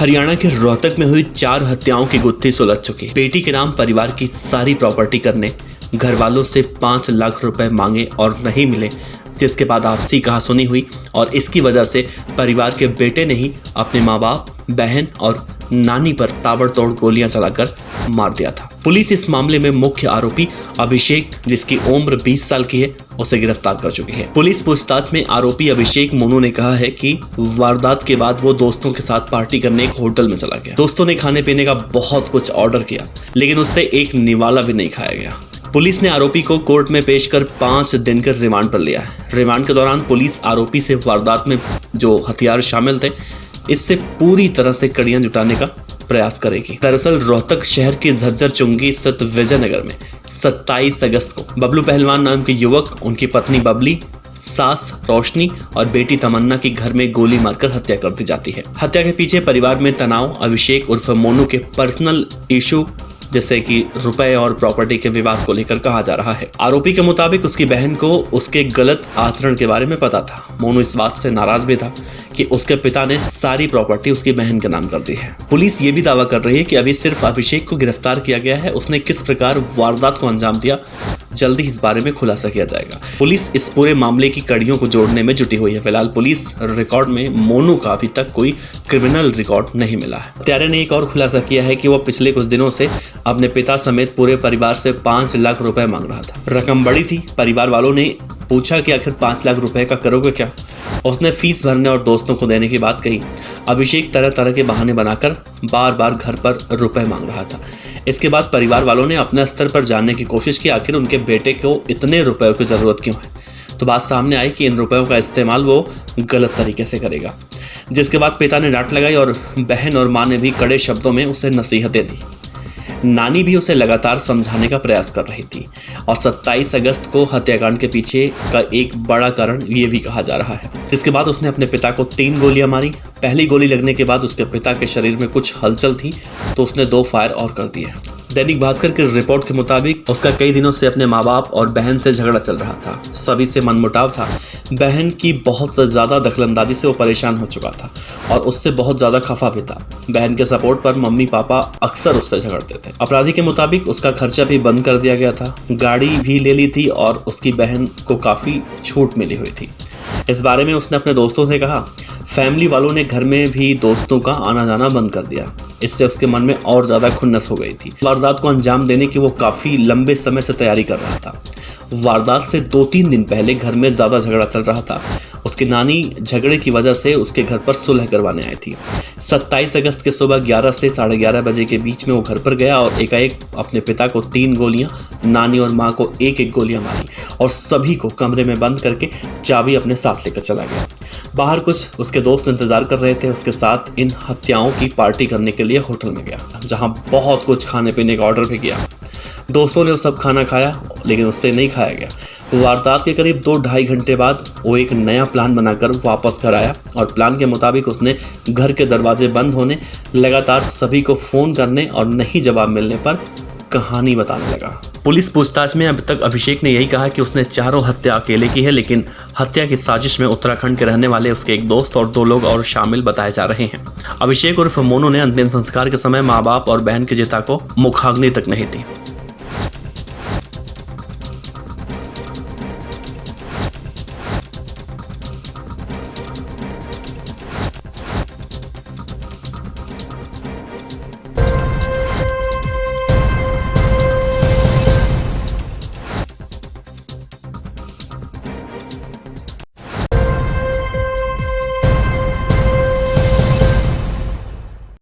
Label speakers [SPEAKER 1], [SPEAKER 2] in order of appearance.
[SPEAKER 1] हरियाणा के रोहतक में हुई 4 हत्याओं की गुत्थी सुलझ चुकी। बेटी के नाम परिवार की सारी प्रॉपर्टी करने घर वालों से 5 लाख रुपए मांगे और नहीं मिले, जिसके बाद आपसी कहासुनी हुई और इसकी वजह से परिवार के बेटे ने ही अपने माँ बाप, बहन और नानी पर ताबड़तोड़ गोलियां चलाकर मार दिया था। पुलिस इस मामले में मुख्य आरोपी अभिषेक, जिसकी उम्र 20 साल की है, उसे गिरफ्तार कर चुकी है। पुलिस पूछताछ में आरोपी अभिषेक मोनू ने कहा है कि वारदात के बाद वो दोस्तों के साथ पार्टी करने एक होटल में चला गया। दोस्तों ने खाने पीने का बहुत कुछ ऑर्डर किया, लेकिन उससे एक निवाला भी नहीं खाया गया। पुलिस ने आरोपी को कोर्ट में पेश कर 5 दिन के रिमांड पर लिया है। रिमांड के दौरान पुलिस आरोपी से वारदात में जो हथियार शामिल थे, इससे पूरी तरह से कड़ियां जुटाने का प्रयास करेगी। दरअसल रोहतक शहर के झज्जर चुंगी स्थित विजयनगर में 27 अगस्त को बबलू पहलवान नाम के युवक, उनकी पत्नी बबली, सास रोशनी और बेटी तमन्ना की घर में गोली मारकर हत्या कर दी जाती है। हत्या के पीछे परिवार में तनाव, अभिषेक उर्फ मोनू के पर्सनल इशू जैसे कि रुपए और प्रॉपर्टी के विवाद को लेकर कहा जा रहा है। आरोपी के मुताबिक उसकी बहन को उसके गलत आचरण के बारे में पता था। मोनू इस बात से नाराज भी था कि उसके पिता ने सारी प्रॉपर्टी उसकी बहन के नाम कर दी है। पुलिस ये भी दावा कर रही है कि अभी सिर्फ अभिषेक को गिरफ्तार किया गया है। उसने किस प्रकार वारदात को अंजाम दिया, जल्दी इस बारे में खुलासा किया जाएगा। पुलिस इस पूरे मामले की कड़ियों को जोड़ने में जुटी हुई है। फिलहाल पुलिस रिकॉर्ड में मोनू का अभी तक कोई क्रिमिनल रिकॉर्ड नहीं मिला है। हत्यारे ने एक और खुलासा किया है कि वह पिछले कुछ दिनों से अपने पिता समेत पूरे परिवार से 5 लाख रुपए मांग रहा था। रकम बड़ी थी। परिवार वालों ने पूछा कि आखिर 5 लाख रुपए का करोगे क्या। उसने फीस भरने और दोस्तों को देने की बात कही। अभिषेक तरह तरह के बहाने बनाकर बार बार घर पर रुपए मांग रहा था। इसके बाद परिवार वालों ने अपने स्तर पर जानने की कोशिश की आखिर उनके बेटे को इतने रुपयों की जरूरत क्यों है। तो बात सामने आई कि इन रुपयों का इस्तेमाल वो गलत तरीके से करेगा, जिसके बाद पिता ने डांट लगाई और बहन और माँ ने भी कड़े शब्दों में उसे नसीहतें दी। नानी भी उसे लगातार समझाने का प्रयास कर रही थी और 27 अगस्त को हत्याकांड के पीछे का एक बड़ा कारण ये भी कहा जा रहा है। जिसके बाद उसने अपने पिता को 3 गोलियां मारी। पहली गोली लगने के बाद उसके पिता के शरीर में कुछ हलचल थी, तो उसने 2 फायर और कर दिए। दैनिक भास्कर की रिपोर्ट के मुताबिक उसका कई दिनों से अपने माँ बाप और बहन से झगड़ा चल रहा था। सभी से मनमुटाव था। बहन की बहुत ज्यादा दखलंदाजी से वो परेशान हो चुका था और उससे बहुत ज्यादा खफा भी था। बहन के सपोर्ट पर मम्मी पापा अक्सर उससे झगड़ते थे। अपराधी के मुताबिक उसका खर्चा भी बंद कर दिया गया था। गाड़ी भी ले ली थी और उसकी बहन को काफी छूट मिली हुई थी। इस बारे में उसने अपने दोस्तों से कहा। फैमिली वालों ने घर में भी दोस्तों का आना जाना बंद कर दिया। इससे उसके मन में और ज्यादा खुन्नस हो गई थी। वारदात को अंजाम देने की वो काफी लंबे समय से तैयारी कर रहा था। वारदात से 2-3 दिन पहले घर में ज्यादा झगड़ा चल रहा था। उसकी नानी झगड़े की वजह से उसके घर पर सुलह करवाने आई थी। 27 अगस्त के सुबह 11 से 11:30 बजे के बीच में वो घर पर गया और एकाएक अपने पिता को 3 गोलियां, नानी और माँ को 1-1 गोलियां मारी और सभी को कमरे में बंद करके चाबी अपने साथ लेकर चला गया। बाहर कुछ उसके दोस्त इंतजार कर रहे थे। उसके साथ इन हत्याओं की पार्टी करने के लिए होटल में गया, जहां बहुत कुछ खाने पीने का ऑर्डर भी किया। दोस्तों ने वो सब खाना खाया, लेकिन उससे नहीं खाया गया। वारदात के करीब 2-2.5 घंटे बाद वो एक नया प्लान बनाकर वापस घर आया और प्लान के मुताबिक उसने घर के दरवाजे बंद होने, लगातार सभी को फोन करने और नहीं जवाब मिलने पर कहानी बताने लगा। पुलिस पूछताछ में अब तक अभिषेक ने यही कहा कि उसने चारों हत्या अकेले की है, लेकिन हत्या की साजिश में उत्तराखंड के रहने वाले उसके एक दोस्त और 2 लोग और शामिल बताए जा रहे हैं। अभिषेक उर्फ मोनू ने अंतिम संस्कार के समय माँ बाप और बहन की चिता को मुखाग्नि तक नहीं दी।